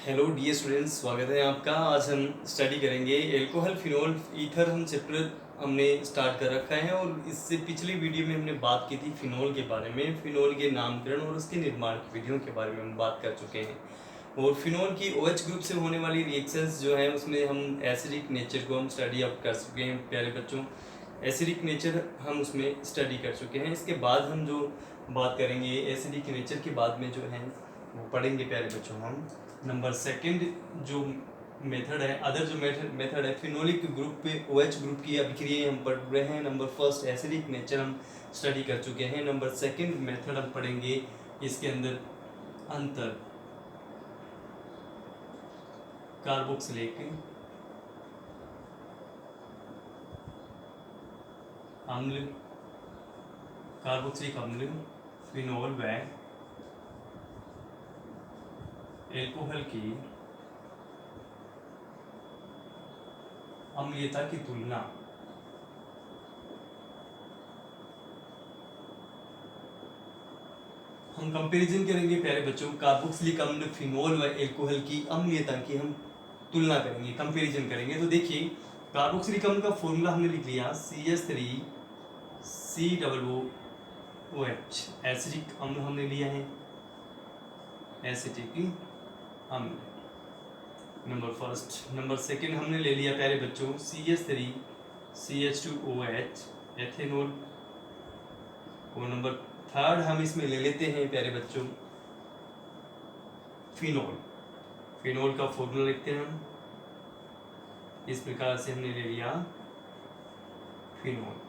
Hello dear students, स्वागत है आपका। आज हम स्टडी करेंगे एल्कोहल फिनोल ईथर। हम चैप्टर हमने स्टार्ट कर रखा है और इससे पिछली वीडियो में हमने बात की थी फिनोल के बारे में, फिनोल के नामकरण और उसके निर्माण की विधियों के बारे में हम बात कर चुके हैं। और फिनोल की OH ग्रुप से होने वाली रिएक्शंस जो है उसमें हम एसिडिक नेचर को हम स्टडी अप कर चुके हैं प्यारे बच्चों। एसिडिक नेचर हम उसमें स्टडी कर चुके हैं। इसके बाद हम जो बात करेंगे एसिडिक नेचर के बाद में जो है वो पढ़ेंगे प्यारे बच्चों हम नंबर सेकंड जो मेथड है, अदर जो मेथड है फिनोलिक ग्रुप पे OH ग्रुप की अभिक्रियाएं हम पढ़ रहे हैं। नंबर फर्स्ट एसिडिक नेचर हम स्टडी कर चुके हैं। नंबर सेकंड मेथड हम पढ़ेंगे, इसके अंदर अंतर कार्बोक्सिलिक अम्ल, कार्बोक्सिलिक अम्ल, फिनोल व एल्कोहल की अम्लीयता की तुलना। हम कंपैरिजन करेंगे प्यारे बच्चों, कार्बोक्सिलिक अम्ल, फिनोल व एल्कोहल की अम्लीयता की हम तुलना करेंगे, कंपैरिजन करेंगे। तो देखिए कार्बोक्सिलिक अम्ल का फॉर्मूला हमने लिख लिया CH3COOH। एसिडिक अम्ल हमने लिया है, एसिटिक अम्ल नंबर फर्स्ट। नंबर सेकंड हमने ले लिया प्यारे बच्चों CH3CH2OH एथेनॉल। और नंबर थर्ड हम इसमें ले लेते हैं प्यारे बच्चों फिनोल। फिनोल का फॉर्मूला लिखते हैं हम इस प्रकार से, हमने ले लिया फिनोल।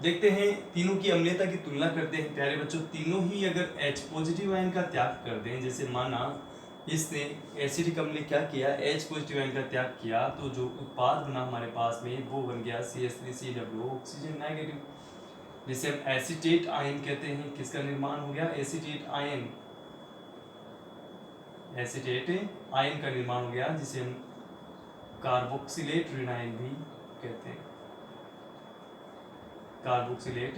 देखते हैं तीनों की अम्लीयता की तुलना करते हैं प्यारे बच्चों। तीनों ही अगर H पॉजिटिव आयन का त्याग कर दें, जैसे माना इसने एसिडिक अम्ल ने क्या किया, H पॉजिटिव आयन का त्याग किया, तो जो उत्पाद बना हमारे पास में वो बन गया CH3CW, ऑक्सीजन नेगेटिव, जिसे हम एसीटेट आयन कहते हैं। किसका निर्माण हो गया, एसीटेट आयन, एसीटेट आयन का निर्माण हो गया, जिसे हम कार्बोक्सिलेट रिनाइन भी कहते हैं, कार्बोक्सिलेट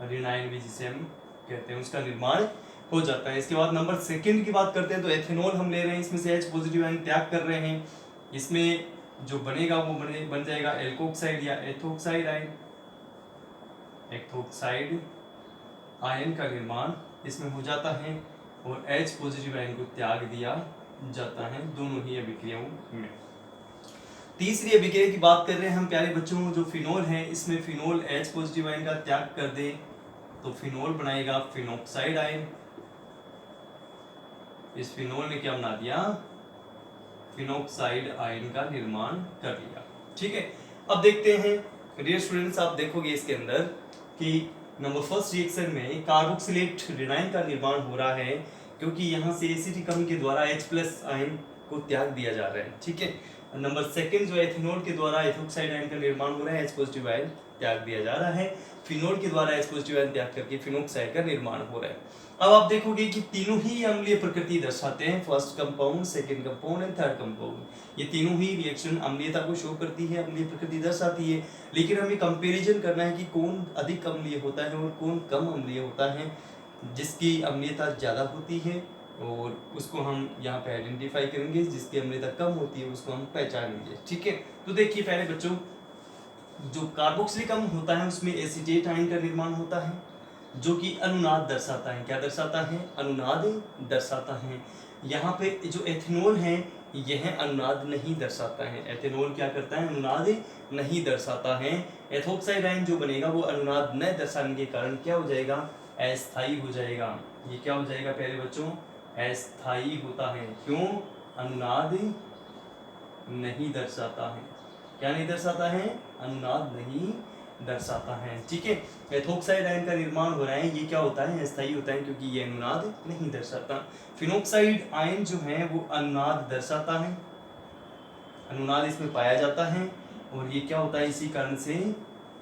रिनाइन भी जिसे हम कहते हैं, उसका निर्माण हो जाता है। इसके बाद नंबर सेकंड की बात करते हैं, तो एथेनॉल हम ले रहे हैं, इसमें से H पॉजिटिव आयन त्याग कर रहे हैं। इसमें जो बनेगा वो बन जाएगा एल्कोक्साइड या एथोक्साइड आयन, एथोक्साइड आयन का निर्माण इसमें हो जाता है और H पॉजिटिव आयन को त्याग दिया जाता है दोनों ही अभिक्रियाओं में। तीसरी अभिक्रिया की बात कर रहे हैं हम प्यारे बच्चों, जो फिनोल है, इसमें फिनोल H पॉजिटिव आयन का त्याग कर दे तो फिनोल बनाएगा फिनोक्साइड आयन। इस फिनोल ने क्या बना दिया, फिनोक्साइड आयन का निर्माण कर लिया। ठीक है, अब देखते हैं डियर स्टूडेंट्स, आप देखोगे इसके अंदर कि नंबर फर्स्ट रिएक्शन में कार्बोक्सिलेट रिनाइन का निर्माण हो रहा है, क्योंकि यहाँ से एसिटिक अम्ल के द्वारा H+ आयन को त्याग दिया जा रहा है। ठीक है, नंबर सेकंड जो एथेनॉल के द्वारा एथोक्साइड आयन का निर्माण हो रहा है, H पॉजिटिव आयन त्याग दिया जा रहा है। फिनोल के द्वारा H पॉजिटिव आयन त्याग करके फिनोक्साइड का निर्माण हो रहा है। अब आप देखोगे कि तीनों ही अम्लीय प्रकृति दर्शाते हैं, first compound, second compound and third compound. ये तीनों ही रिएक्शन अम्लीयता को शो करती है, अम्लीय प्रकृति दर्शाती है। लेकिन हमें कंपैरिजन करना है कि कौन अधिक अम्लीय होता है और कौन कम अम्लीय होता है। जिसकी अम्लीयता ज़्यादा होती है और उसको हम यहाँ पे आइडेंटिफाई करेंगे, जिसकी अम्लीयता कम होती है उसको हम पहचानेंगे। ठीक है, तो देखिए पहले बच्चों, जो कार्बोक्सिलिक अम्ल होता है उसमें एसीटेट आयन का निर्माण होता है, जो कि अनुनाद दर्शाता है। क्या दर्शाता है, अनुनाद दर्शाता है। यहाँ पे जो एथेनॉल है यह अनुनाद नहीं दर्शाता है। एथेनॉल क्या करता है, अनुनाद नहीं दर्शाता है। एथोक्साइड आयन जो बनेगा वो अनुनाद न दर्शाने के कारण क्या हो जाएगा, अस्थायी हो जाएगा। ये क्या हो जाएगा प्यारे बच्चों, अस्थायी होता है। क्यों, अनुनाद नहीं दर्शाता है। क्या नहीं दर्शाता है, अनुनाद नहीं दर्शाता है। ठीक है, एथोक्साइड आयन का निर्माण हो रहा है, ये क्या होता है, अस्थायी होता है, क्योंकि ये अनुनाद नहीं दर्शाता। फिनोक्साइड आयन जो है वो अनुनाद दर्शाता है, अनुनाद इसमें पाया जाता है और ये क्या होता है, इसी कारण से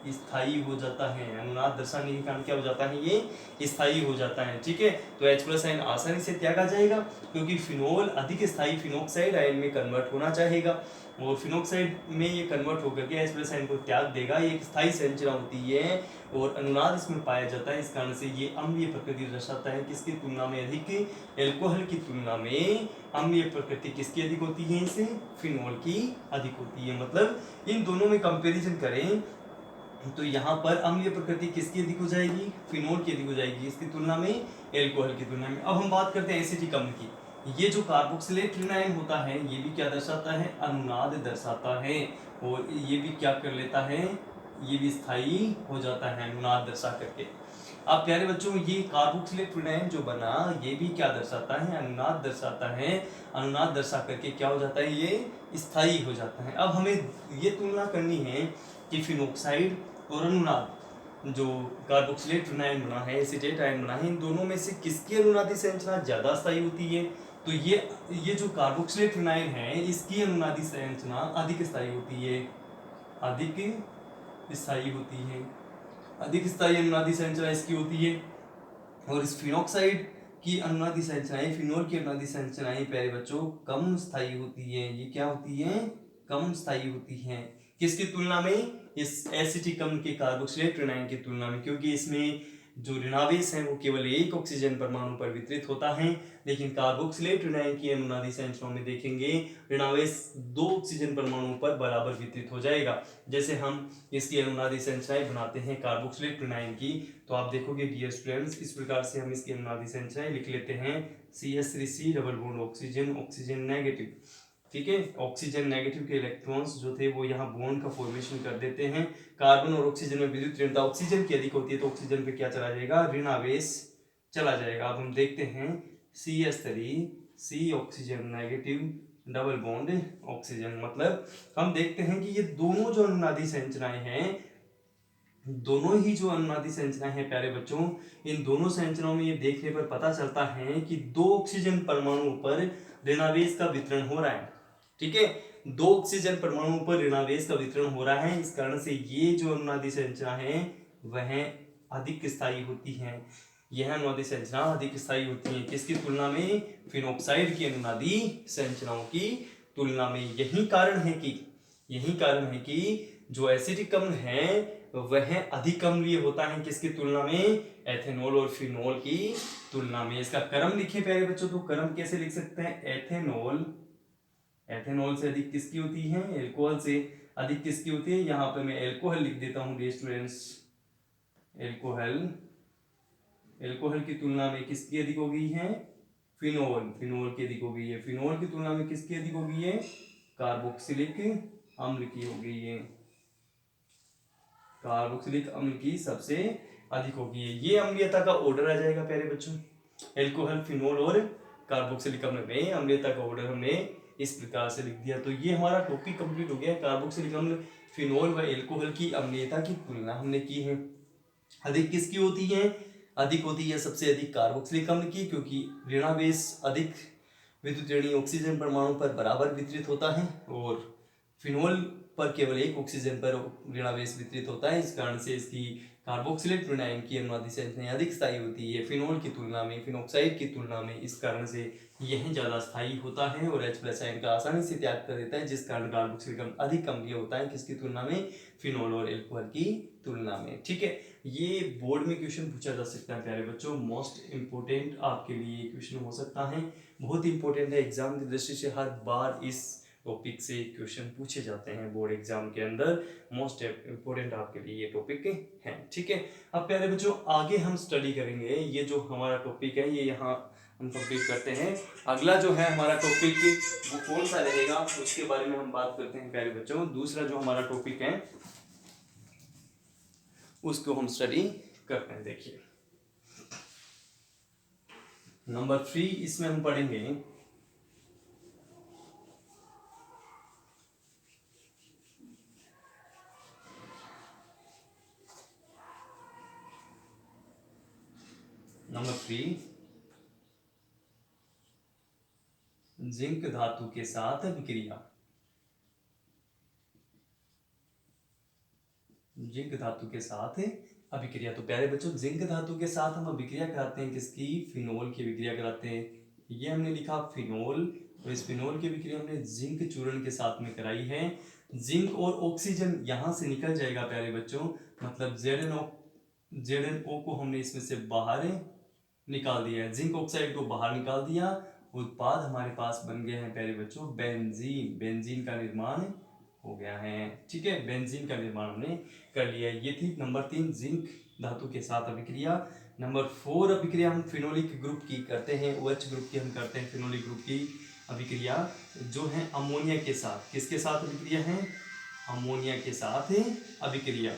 स्थायी हो जाता है। अनुनाद दर्शाने के कारण क्या हो जाता है, ये स्थायी हो जाता है। ठीक है, तो H प्लस आयन आसानी से त्यागा जाएगा क्योंकि फिनोल अधिक स्थायी फिनोक्साइड आयन में कन्वर्ट होना चाहेगा और फिनोक्साइड में ये कन्वर्ट होकर के H प्लस आयन को त्याग देगा। ये एक स्थायी संरचना होती है और अनुनाद इसमें पाया जाता है। इस कारण से ये अम्लीय प्रकृति दर्शाता है। किसकी तुलना में अधिक, एल्कोहल की तुलना में अम्लीय प्रकृति किसकी अधिक होती है, इसे फिनोल की अधिक होती है। मतलब इन दोनों में कंपैरिजन करें तो यहाँ पर अम्लीय प्रकृति किसकी अधिक हो जाएगी, फिनोल की अधिक हो जाएगी इसकी तुलना में, एल्कोहल की तुलना में। अब हम बात करते हैं एसिटिक अम्ल की। ये जो कार्बोक्सिलेट विनाइल होता है ये भी क्या दर्शाता है, अनुनाद दर्शाता है और ये भी क्या कर लेता है, ये भी स्थायी हो जाता है अनुनाद दर्शा करके। अब प्यारे बच्चों ये कार्बोक्सिलेट विनाइल जो बना ये भी क्या दर्शाता है, अनुनाद दर्शाता है। अनुनाद दर्शा करके क्या हो जाता है, ये स्थायी हो जाता है। अब हमें ये तुलना करनी है कि फिनोक्साइड और अनुनाद जो कार्बोक्सिलेट विनाइल बना है, एसीटेट आयन बना है, इन दोनों में से किसकी अनुनादी संरचना ज्यादा स्थायी होती है। तो ये जो कार्बोक्सिलेट विनाइल है इसकी अनुनादी संरचना अधिक स्थायी होती है, अधिक स्थायी होती है, अधिक स्थायी अनुनादी संरचना इसकी होती है। और इस फिनोक्साइड की अनुनादी संरचनाएं, फिनोल की अनुनादी संरचनाएं प्यारे बच्चों कम स्थायी होती है। ये क्या होती है, कम स्थायी होती है। किसकी तुलना में, इस एसिटिक अम्ल के कार्बोक्सिलेट विनाइल की तुलना में, क्योंकि इसमें जो ऋणावेश है वो केवल एक ऑक्सीजन परमाणु पर वितरित होता है। लेकिन कार्बोक्सिलेट विनाइल की अनुनादी संरचनाओं में देखेंगे ऋणावेश 2 ऑक्सीजन परमाणु पर बराबर वितरित हो जाएगा। जैसे हम इसकी अनुनादी संरचनाएं बनाते हैं कार्बोक्सिलेट विनाइल की, तो आप देखोगे डियर स्टूडेंट्स इस प्रकार से हम इसकी अनुनादी संरचनाएं लिख लेते हैं। CH3C double bond oxygen, oxygen negative. ठीक है, ऑक्सीजन नेगेटिव के इलेक्ट्रॉन्स जो थे वो यहाँ बॉन्ड का फॉर्मेशन कर देते हैं। कार्बन और ऑक्सीजन में विद्युत ऋणता ऑक्सीजन की अधिक होती है तो ऑक्सीजन पे क्या चला जाएगा, ऋण आवेश चला जाएगा। अब हम देखते हैं CH3C oxygen negative double bond oxygen, मतलब हम देखते हैं कि ये दोनों जो अनुनादी संरचनाएं हैं, दोनों ही जो अनुनादी संरचनाएं हैं प्यारे बच्चों, इन दोनों संरचनाओं में ये देखने पर पता चलता है कि 2 ऑक्सीजन परमाणु पर ऋणावेश का वितरण हो रहा है। ठीक है, 2 ऑक्सीजन परमाणु पर ऋणावेश का वितरण हो रहा है। इस कारण से ये जो अनुनादी संरचना है वह अधिक स्थायी होती है। यह अनुनादी संरचना अधिक स्थायी होती है किसकी तुलना में, फिनोक्साइड की अनुनादी संरचनाओं की तुलना में। यही कारण है कि जो एसिटिक अम्ल है वह अधिक अम्लीय होता है किसकी तुलना में, एथेनॉल और फिनोल की तुलना में। इसका क्रम लिखे प्यारे बच्चों, तो क्रम कैसे लिख सकते हैं, एथेनॉल से अधिक किसकी होती है, एल्कोहल से अधिक किसकी होती है। यहाँ पे मैं एल्कोहल लिख देता हूँ डियर स्टूडेंट्स, एल्कोहल की तुलना में किसकी अधिक हो गई है, फिनोल की अधिक हो गई है। फिनोल की तुलना में किसकी अधिक हो गई है, कार्बोक्सिलिक अम्ल की हो गई है, कार्बोक्सिलिक अम्ल की सबसे अधिक होगी। ये अम्लीयता का ऑर्डर आ जाएगा प्यारे बच्चों, एल्कोहल, फिनोल और कार्बोक्सिलिक अम्ल में अम्लीयता का ऑर्डर हमने इस प्रकार से लिख दिया। तो ये हमारा टॉपिक कंप्लीट हो गया। कार्बोक्सिलिक अम्ल, फिनोल व एल्कोहल की अम्लीयता की तुलना हमने की है। अधिक किसकी होती है, अधिक होती है सबसे अधिक कार्बोक्सिलिक अम्ल की, क्योंकि ऋणावेश अधिक विद्युत ऋणी ऑक्सीजन परमाणु पर बराबर वितरित होता है और फिनोल पर केवल एक ऑक्सीजन पर ऋणावेश वितरित होता है। इस कारण से इसकी कार्बोक्सिलेट विनाइल की अनुनादी संरचना अधिक स्थायी होती है फिनोल की तुलना में, फिनोक्साइड की तुलना में। इस कारण से यह ज्यादा स्थायी होता है और H+ आयन का आसानी से त्याग कर देता है, जिस कारण कार्बोक्सिलिक अम्ल अधिक अम्लीय होता है किसकी तुलना में, फिनोल और एल्कोहल की तुलना में। ठीक है, ये बोर्ड में क्वेश्चन पूछा जा सकता है प्यारे बच्चों, मोस्ट इंपोर्टेंट आपके लिए क्वेश्चन हो सकता है, बहुत इंपॉर्टेंट है। एग्जाम की दृष्टि से हर बार इस टॉपिक से क्वेश्चन पूछे जाते हैं बोर्ड एग्जाम के अंदर, मोस्ट इंपोर्टेंट आपके लिए ये टॉपिक है। ठीक है, अब प्यारे बच्चों आगे हम स्टडी करेंगे, ये जो हमारा टॉपिक है ये यहाँ हम कंप्लीट करते हैं। अगला जो है हमारा टॉपिक वो कौन सा रहेगा उसके बारे में हम बात करते हैं प्यारे बच्चों। दूसरा जो हमारा टॉपिक है उसको हम स्टडी करते हैं। देखिए नंबर 3, इसमें हम पढ़ेंगे नंबर 3 जिंक धातु के साथ विक्रिया। जिंक धातु के साथ अभिक्रिया। तो प्यारे बच्चों, जिंक धातु के साथ हम अभिक्रिया कराते हैं किसकी? फिनोल की अभिक्रिया कराते हैं। ये हमने लिखा फिनोल, और इस फिनोल की अभिक्रिया हमने जिंक चूर्ण के साथ में कराई है। जिंक और ऑक्सीजन यहाँ से निकल जाएगा प्यारे बच्चों, मतलब ZnO को हमने इसमें से बाहर निकाल दिया है, जिंक ऑक्साइड को बाहर निकाल दिया। उत्पाद हमारे पास बन गए हैं प्यारे बच्चों बेंजीन। बेंजीन का निर्माण हो गया है। ठीक है, बेंजीन का निर्माण हमने कर लिया है। ये थी नंबर 3 जिंक धातु के साथ अभिक्रिया। नंबर 4 अभिक्रिया हम फिनोलिक ग्रुप की करते हैं, OH ग्रुप की हम करते हैं। फिनोलिक ग्रुप की अभिक्रिया जो है अमोनिया के साथ, किसके साथ अभिक्रिया है? अमोनिया के साथ अभिक्रिया।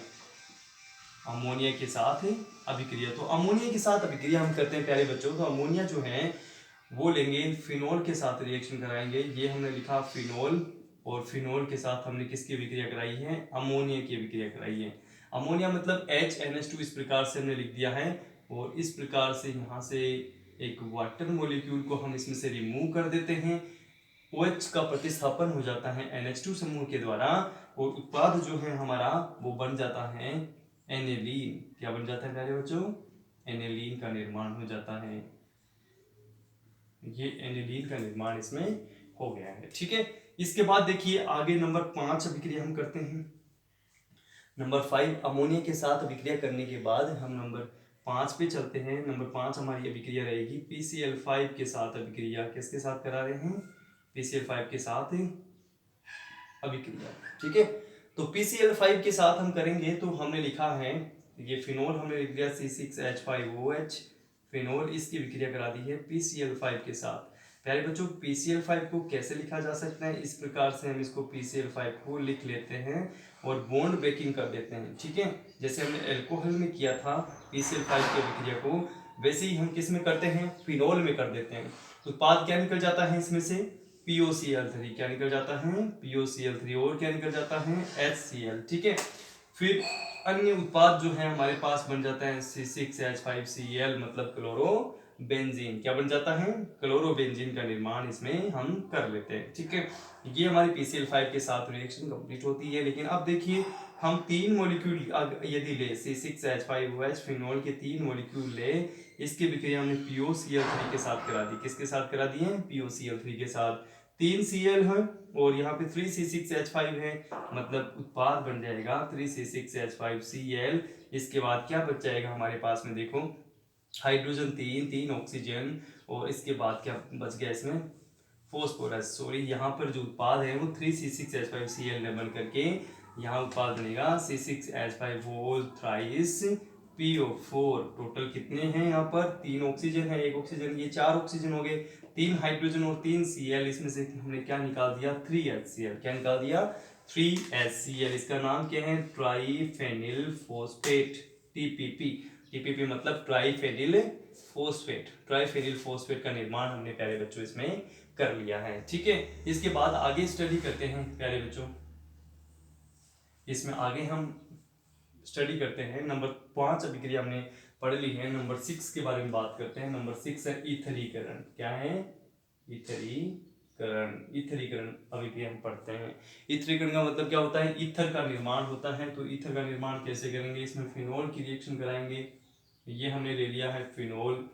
अमोनिया के साथ अभिक्रिया, तो अमोनिया के साथ अभिक्रिया हम करते हैं प्यारे बच्चों। तो अमोनिया जो है वो लेंगे, फिनोल के साथ रिएक्शन कराएंगे। ये हमने लिखा फिनोल, और फिनोल के साथ हमने किसकी अभिक्रिया कराई है? अमोनिया की अभिक्रिया कराई है। अमोनिया मतलब HNH2 इस प्रकार से हमने लिख दिया है, और इस प्रकार से यहाँ से एक वाटर मॉलिक्यूल को हम इसमें से रिमूव कर देते हैं। OH का प्रतिस्थापन हो जाता है NH2 समूह के द्वारा, और उत्पाद जो है हमारा वो बन जाता है एनेलीन। क्या बन जाता है प्यारे बच्चों? एनेलीन का निर्माण हो जाता है। ये एनेलीन का निर्माण इसमें हो गया है। ठीक है, इसके बाद देखिए आगे नंबर 5 अभिक्रिया हम करते हैं। नंबर 5 अमोनिया के साथ अभिक्रिया करने के बाद हम नंबर 5 पे चलते हैं। नंबर 5 हमारी अभिक्रिया रहेगी PCl5 के साथ अभिक्रिया। किसके साथ करा रहे हैं? PCl5 के साथ अभिक्रिया। ठीक है, तो PCl5 के साथ हम करेंगे, तो हमने लिखा है ये फिनोल हमने लिख दिया C6H5OH फिनोल, इसकी अभिक्रिया करा दी है PCl5 के साथ। प्यारे बच्चों, PCl5 को कैसे लिखा जा सकता है? इस प्रकार से हम इसको PCl5 को लिख लेते हैं और बॉन्ड ब्रेकिंग कर देते हैं। ठीक है, जैसे हमने अल्कोहल में किया था PCl5 की अभिक्रिया को, वैसे ही हम किस में करते हैं? फिनोल में कर देते हैं। उत्पाद क्या निकल जाता है इसमें से? POCl3। क्या निकल जाता है? POCl3। और क्या निकल जाता है? HCl। ठीक है, फिर अन्य उत्पाद जो है हमारे पास बन जाता है C6H5Cl, मतलब क्लोरो बेंजीन। क्या बन जाता है? क्लोरो बेंजीन का निर्माण इसमें हम कर लेते हैं। ठीक है, ये हमारी PCl5 के साथ रिएक्शन कंप्लीट होती है। लेकिन अब देखिए, हम 3 मॉलिक्यूल यदि ले C6H5OH फिनोल के 3 मॉलिक्यूल ले, इसकी विक्रिया हमने POCl3 के साथ करा दी। किसके साथ करा दी है? POCl3 के साथ। 3 Cl है और यहाँ पे 3C6H5 है, मतलब उत्पाद बन जाएगा 3C6H5Cl। इसके बाद क्या बच जाएगा हमारे पास में? देखो, हाइड्रोजन 3 ऑक्सीजन, और इसके बाद क्या बच गया इसमें? फोस्फोरस। सॉरी, यहाँ पर जो उत्पाद है वो 3C6H5Cl ने बन करके यहाँ उत्पाद बनेगा C6H5 थ्राइस PO4। टोटल कितने हैं यहाँ पर? 3 ऑक्सीजन है, 1 ऑक्सीजन, ये 4 ऑक्सीजन हो गए, 3 हाइड्रोजन और 3 Cl। इसमें से हमने क्या निकाल दिया? 3HCl। क्या निकाल दिया? 3HCl। इसका नाम क्या है? ट्राइफेनिल फोस्फेट, TPP। TPP मतलब ट्राइफेनिल फोस्फेट। ट्राइफेनिल फोस्फेट का निर्माण हमने प्यारे बच्चों इसमें कर लिया है। ठीक है, इसके बाद आगे स्टडी करते हैं प्यारे बच्चों। इसमें आगे हम स्टडी करते हैं, नंबर 5 अभिक्रिया हमने पढ़ ली है। नंबर 6 के बारे में बात करते हैं। नंबर 6 है ईथरीकरण। क्या है? ईथरीकरण। ईथरीकरण अभिक्रिया हम पढ़ते हैं। ईथरीकरण का मतलब क्या होता है? ईथर का निर्माण होता है। तो ईथर का निर्माण कैसे करेंगे? इसमें फिनोल की रिएक्शन कराएंगे। ये हमने ले लिया है फिनोल,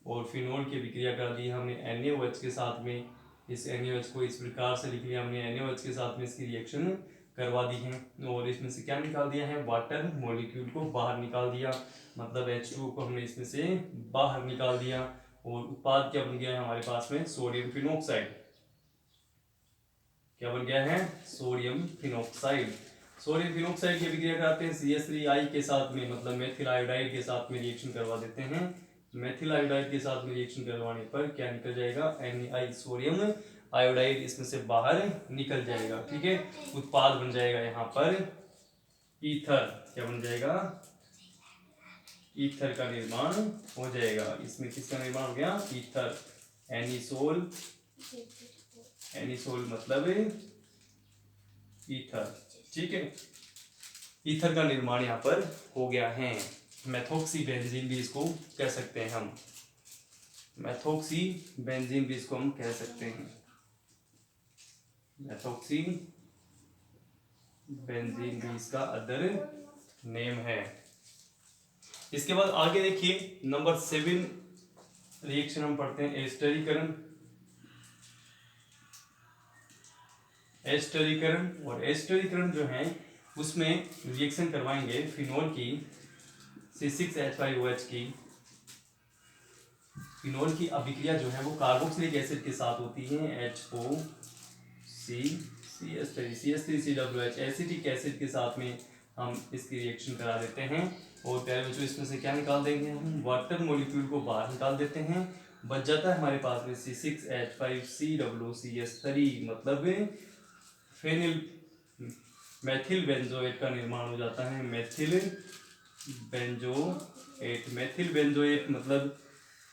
और फिनोल की अभिक्रिया कर दी हमने NaOH के साथ में। इस NaOH को इस प्रकार से लिख लिया हमने, NaOH के साथ में इसकी रिएक्शन करवा दी है, और इसमें से क्या निकाल दिया है? वाटर मॉलिक्यूल को बाहर निकाल दिया, मतलब H2O को हमने इसमें से बाहर निकाल दिया, और उत्पाद क्या बन गया है हमारे पास में? Sodium phenoxide. क्या बन गया है? Sodium phenoxide. सोडियम फिनॉक्साइड की अभिक्रिया कराते हैं CH3I के साथ में, मतलब मेथिल आयोडाइड के साथ में रिएक्शन करवा देते हैं। मेथिल आयोडाइड के साथ में रिएक्शन करवाने पर क्या निकल जाएगा? Na सोडियम आयोडाइड इसमें से बाहर निकल जाएगा। ठीक है, उत्पाद बन जाएगा यहाँ पर ईथर। क्या बन जाएगा? ईथर का निर्माण हो जाएगा। इसमें किसका निर्माण हो गया? ईथर। एनिसोल। एनिसोल मतलब ईथर। ठीक है, ईथर का निर्माण यहाँ पर हो गया है। मेथोक्सी बेंजीन भी इसको कह सकते हैं हम। मेथोक्सी बेंजीन भी इसको हम कह सकते हैं। मेथोक्सी बेंजीन भी इसका अदर नेम है। इसके बाद आगे देखिए नंबर 7 रिएक्शन हम पढ़ते हैं एस्टरीकरण। एस्टरीकरण और एस्टरीकरण जो है उसमें रिएक्शन करवाएंगे फिनोल की C6H5OH की। फिनोल की अभिक्रिया जो है वो कार्बोक्सिलिक एसिड के साथ होती है HOCCH3CH3COH एसिटिक एसिड के साथ में हम इसकी रिएक्शन करा देते हैं। और प्यारे बच्चों इसमें से क्या निकाल देंगे हम, वाटर मॉलिक्यूल को बाहर निकाल देते हैं। बच जाता है हमारे पास में C6H5COOCH3 मतलब फेनिल मेथिल बेंजोएट का निर्माण हो जाता है। मेथिल बेंजोएट मतलब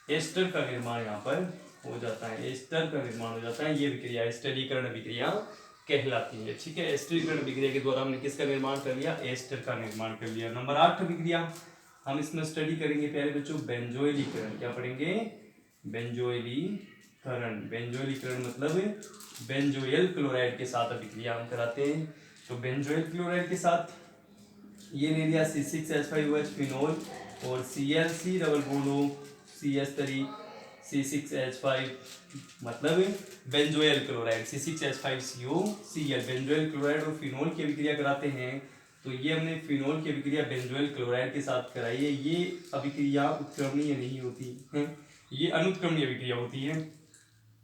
एस्टर का निर्माण यहाँ पर हो जाता है। एस्टर का निर्माण हो जाता है। ये विक्रिया एस्टरीकरण विक्रिया कहलाती है। ठीक है, एस्टरीकरण विक्रिया के द्वारा हमने किसका निर्माण कर लिया, एस्टर का निर्माण कर लिया। नंबर 8 विक्रिया हम इसमें स्टडी करेंगे प्यारे बच्चों बेंजोइलीकरण। क्या पढ़ेंगे, बेंजोइलीकरण। बेंजोइलीकरण मतलब बेंजोइल क्लोराइड के साथ अभिक्रिया हम कराते हैं। तो बेंजोइल क्लोराइड के साथ ये ले लिया C6H5OH फिनोल और ClC double bond CH3 C6H5 मतलब benzoyl chloride C6H5COCl benzoyl chloride और फिनोल की अभिक्रिया कराते हैं। तो ये हमने फिनोल की अभिक्रिया बेंजोइल क्लोराइड के साथ कराई है। ये अभिक्रिया उत्क्रमणीय नहीं होती है, ये अनुत्क्रमणीय अभिक्रिया होती है।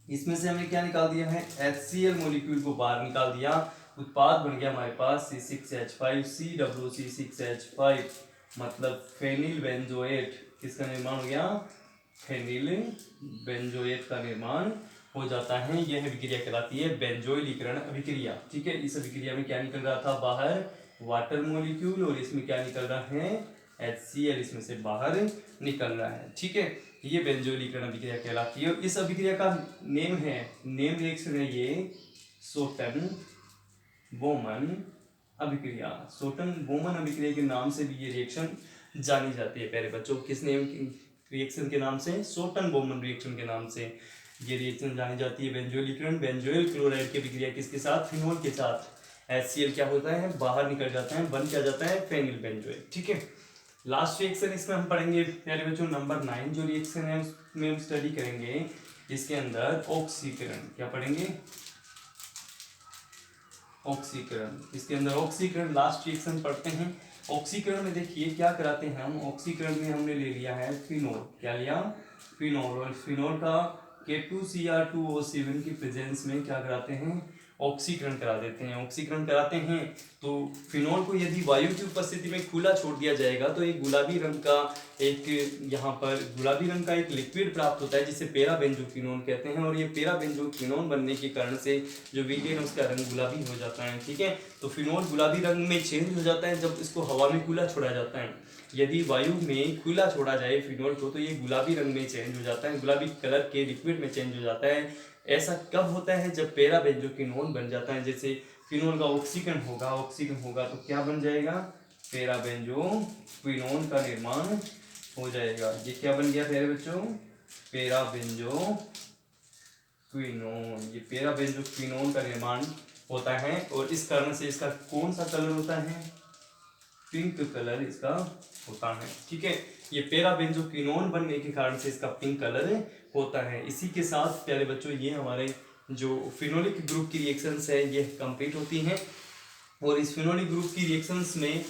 इसमें से हमने क्या निकाल दिया है, HCl मॉलिक्यूल को बाहर निकाल दिया। उत्पाद बन गया हमारे पास C6H5COO6H5 मतलब फेनिल बेंजोएट। किसका निर्माण हो गया, फेनिल बेंजोएट का निर्माण हो जाता है। यह अभिक्रिया कहलाती है बेंजोइलीकरण अभिक्रिया। ठीक है, इस अभिक्रिया में क्या निकल रहा था बाहर, वाटर मॉलिक्यूल, और इसमें क्या निकल रहा है, HCl इसमें से बाहर निकल रहा है। ठीक है, ये बेंजोइलीकरण अभिक्रिया कहलाती है। इस अभिक्रिया का नेम रिएक्शन है ये सोटन बोमन अभिक्रिया। सोटन बोमन अभिक्रिया के नाम से भी ये रिएक्शन जानी जाती है प्यारे बच्चों। किस नेम की रिएक्शन के नाम से, सोटन बोमन रिएक्शन के नाम से ये रिएक्शन जानी जाती है। बेंजोइलीकरण बेंजोइल क्लोराइड की अभिक्रिया किसके साथ, फिनोल के साथ। HCl क्या होता है, बाहर निकल जाता है, बन क्या जाता है, फेनिल बेंजोएट। ठीक है, लास्ट रिएक्शन इसमें हम पढ़ेंगे प्यारे बच्चों नंबर 9 जो रिएक्शन है उसमें हम स्टडी करेंगे इसके अंदर ऑक्सीकरण। क्या पढ़ेंगे, ऑक्सीकरण। इसके अंदर ऑक्सीकरण लास्ट रिएक्शन पढ़ते हैं। ऑक्सीकरण में देखिए क्या कराते हैं हम, ऑक्सीकरण में हमने ले लिया है फिनोल। क्या लिया, फिनोल। और फिनोल का K2Cr2O7 की प्रेजेंस में क्या कराते हैं, ऑक्सीकरण करा देते हैं। ऑक्सीकरण कराते हैं तो फिनोल को यदि वायु की उपस्थिति में खुला छोड़ दिया जाएगा तो एक गुलाबी रंग का एक लिक्विड प्राप्त होता है जिसे पेराबेंजोक्विनोन कहते हैं। और ये पेराबेंजोक्विनोन बनने के कारण से जो वीडियन है उसका रंग गुलाबी हो जाता है। ठीक है, तो फिनोल गुलाबी रंग में चेंज हो जाता है जब इसको हवा में खुला छोड़ा जाता है। यदि वायु में खुला छोड़ा जाए फिनोल को तो ये गुलाबी रंग में चेंज हो जाता है, गुलाबी कलर के लिक्विड में चेंज हो जाता है। ऐसा कब होता है, जब पेराबेंजोक्विनोन बन जाता है। जैसे फिनोल का ऑक्सीकरण होगा तो क्या बन जाएगा, पेराबेंजोक्विनोन का निर्माण हो जाएगा। ये क्या बन गया प्यारे बच्चों, पेराबेंजोक्विनोन। ये पेराबेंजोक्विनोन का निर्माण होता है और इस कारण से इसका कौन सा कलर होता है, पिंक कलर इसका होता है। ठीक है, ये पेराबेंजोक्विनोन बनने के कारण से इसका पिंक कलर होता है। इसी के साथ प्यारे बच्चों ये हमारे जो फिनोलिक ग्रुप की रिएक्शंस है ये कंप्लीट होती हैं। और इस फिनोलिक ग्रुप की रिएक्शंस में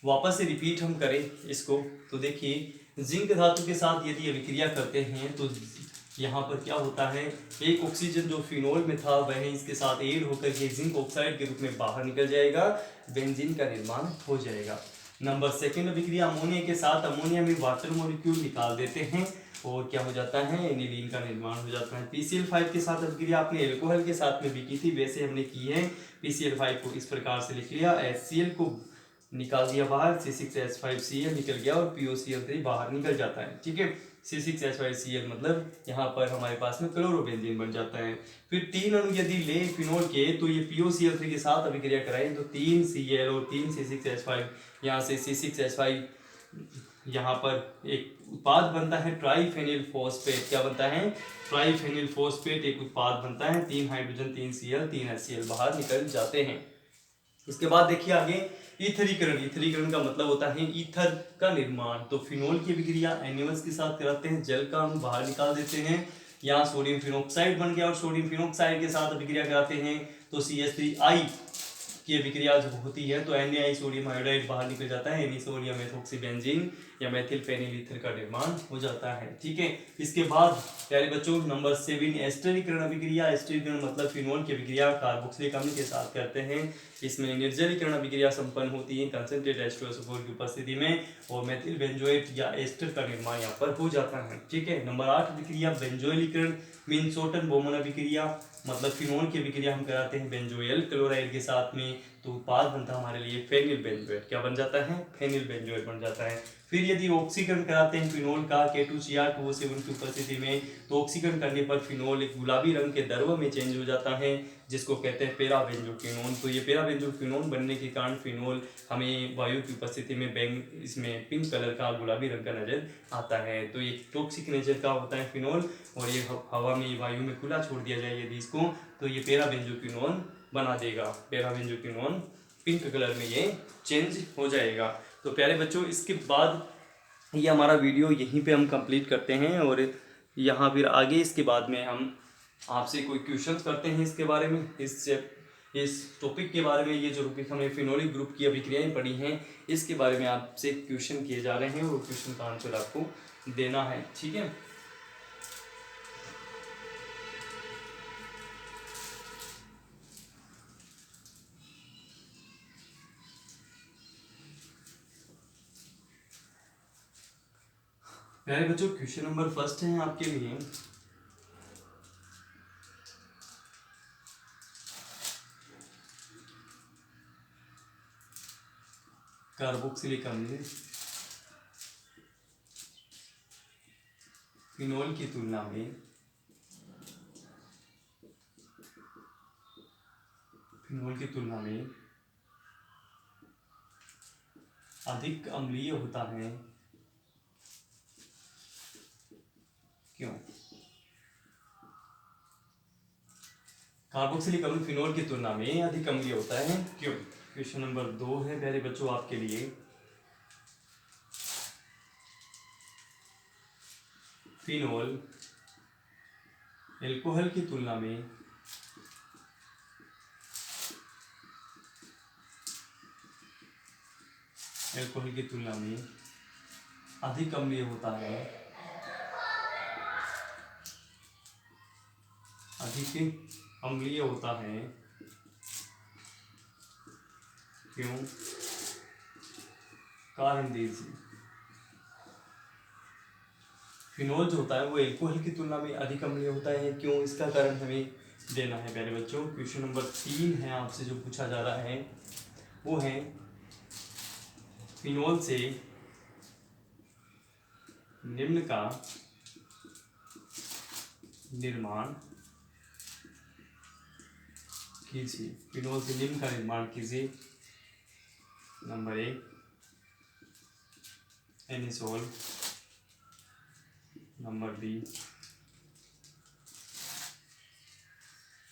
वापस से रिपीट हम करें इसको तो देखिए जिंक धातु के साथ यदि अभिक्रिया करते हैं तो यहाँ पर क्या होता है, एक ऑक्सीजन जो फिनोल में था वह इसके साथ ऐड होकर के जिंक ऑक्साइड के रूप में बाहर निकल जाएगा, बेंजीन का निर्माण हो जाएगा। नंबर 2 अभिक्रिया अमोनिया के साथ अमोनिया में वाटर मॉलिक्यूल निकाल देते हैं और क्या हो जाता है, एनिलीन का निर्माण हो जाता है। PCl5 के साथ अभिक्रिया आपने एल्कोहल के साथ में भी की थी, वैसे हमने की है। PCl5 को इस प्रकार से लिख लिया, HCl को निकाल दिया बाहर, C6H5Cl निकल गया और POCl3 बाहर निकल जाता है। ठीक है, C6H5Cl मतलब यहाँ पर हमारे पास में क्लोरोबेंजीन बन जाता है। फिर 3 अणु यदि ले फिनोल के तो ये POCl3 के साथ अभिक्रिया कराएं तो 3 Cl और 3 C6H5, यहाँ से C6H5 यहाँ पर एक उत्पाद बनता है ट्राइफेनिल फॉस्फेट। क्या बनता है, ट्राइफेनिल फॉस्फेट एक उत्पाद बनता है। 3 हाइड्रोजन 3 Cl 3 HCl बाहर निकल जाते हैं। इसके बाद देखिए आगे ईथरीकरण का मतलब होता है ईथर का निर्माण। तो फिनोल की अभिक्रिया NaOH के साथ कराते हैं, जल का अणु बाहर निकाल देते हैं, यहाँ सोडियम फिनोक्साइड बन गया और सोडियम फिनोक्साइड के साथ अभिक्रिया कराते हैं तो CH3I की अभिक्रिया जब होती है तो Na सोडियम आयोडाइड बाहर निकल जाता है, Na सोडियम मेथोक्सीबेंजीन या मेथिल फेनिल ईथर का निर्माण हो जाता है। ठीक है, इसके बाद प्यारे बच्चों नंबर 7 एस्टरीकरण अभिक्रिया। एस्टरीकरण मतलब फिनोल की अभिक्रिया कार्बोक्सिलिक अम्ल के साथ करते हैं, इसमें निर्जलीकरण अभिक्रिया संपन्न होती है कंसंट्रेट H2SO4 की उपस्थिति में और मेथिल बेंजोएट या एस्टर का निर्माण यहाँ पर हो जाता है। ठीक है, नंबर 8 अभिक्रिया बेंजोइलीकरण मीन सोटन बोमन अभिक्रिया, मतलब फिनोल की अभिक्रिया हम कराते हैं बेंजोइल क्लोराइड के साथ में तो उत्पाद बनता है हमारे लिए फेनिल बेंजोएट। क्या बन जाता है? फेनिल बेंजोएट बन जाता है। फिर यदि ऑक्सीकरण कराते हैं फिनोल का K2Cr2O7 की उपस्थिति में तो ऑक्सीकरण करने पर फिनोल एक गुलाबी रंग के द्रव में चेंज हो जाता है जिसको कहते हैं पेराबेंजोक्विनोन। तो ये पेराबेंजोक्विनोन बनने के कारण फिनोल हमें वायु की उपस्थिति में इसमें पिंक कलर का गुलाबी रंग का नजर आता है। तो ये टॉक्सिक नेचर का होता है फिनोल और ये हवा में वायु में खुला छोड़ दिया जाए यदि इसको तो ये पेराबेंजोक्विनोन बना देगा, पेराबेंजोक्विनोन पिंक कलर में ये चेंज हो जाएगा। तो प्यारे बच्चों इसके बाद ये हमारा वीडियो यहीं पे हम कंप्लीट करते हैं और यहाँ फिर आगे इसके बाद में हम आपसे कोई क्वेश्चंस करते हैं इसके बारे में, इस टॉपिक के बारे में। ये जो टॉपिक हमने फिनोलिक ग्रुप की अभिक्रियाएं पढ़ी हैं इसके बारे में आपसे क्वेश्चन किए जा रहे हैं और क्वेश्चन का आंसर आपको देना है। ठीक है, प्यारे बच्चों क्वेश्चन नंबर फर्स्ट है आपके लिए। कार्बोक्सिलिक अम्ल फिनोल की तुलना में अधिक अम्लीय होता है, क्यों? कार्बोक्सिलिक अम्ल फिनोल की तुलना में अधिक अम्लीय होता है, क्यों? क्वेश्चन नंबर 2 है प्यारे बच्चों आपके लिए। फिनोल एल्कोहल की तुलना में अधिक अम्लीय होता है, क्यों? कारण दीजिए। फिनोल जो होता है वो एल्कोहल की तुलना में अधिक अम्लीय होता है, क्यों? इसका कारण हमें देना है प्यारे बच्चों। क्वेश्चन नंबर 3 है आपसे जो पूछा जा रहा है वो है फिनोल से निम्न का निर्माण कीजिए। Number 1 anisole, number B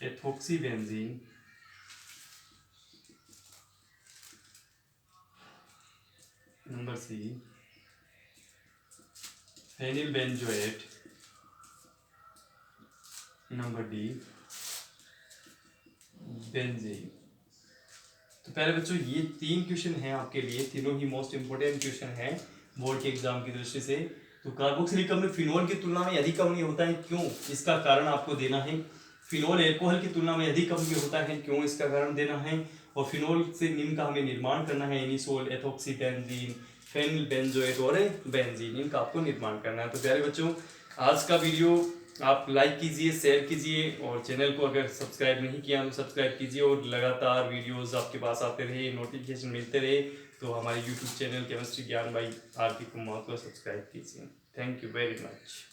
ethoxybenzene, number C phenyl benzoate, number D benzene. तो पहले बच्चों ये 3 क्वेश्चन हैं आपके लिए, तीनों ही मोस्ट इंपोर्टेंट क्वेश्चन हैं बोर्ड के एग्जाम की दृष्टि से। तो कार्बोक्सिलिक अम्ल फिनोल की तुलना में अधिक अम्लीय होता है, क्यों? इसका कारण आपको देना है। फिनोल एल्कोहल की तुलना में अधिक अम्लीय होता है, क्यों? इसका कारण देना है। और फिनोल से निम्न का हमें निर्माण करना है, एनिसोल, एथोक्सीबेंजीन, फेनिल बेंजोएट और बेंजीन, इनका आपको निर्माण करना है। तो प्यारे बच्चों आज का वीडियो आप लाइक कीजिए, शेयर कीजिए और चैनल को अगर सब्सक्राइब नहीं किया तो सब्सक्राइब कीजिए और लगातार वीडियोस आपके पास आते रहे, नोटिफिकेशन मिलते रहे तो हमारे यूट्यूब चैनल केमिस्ट्री ज्ञान बाई आर.पी. कुमार को सब्सक्राइब कीजिए। Thank you very much.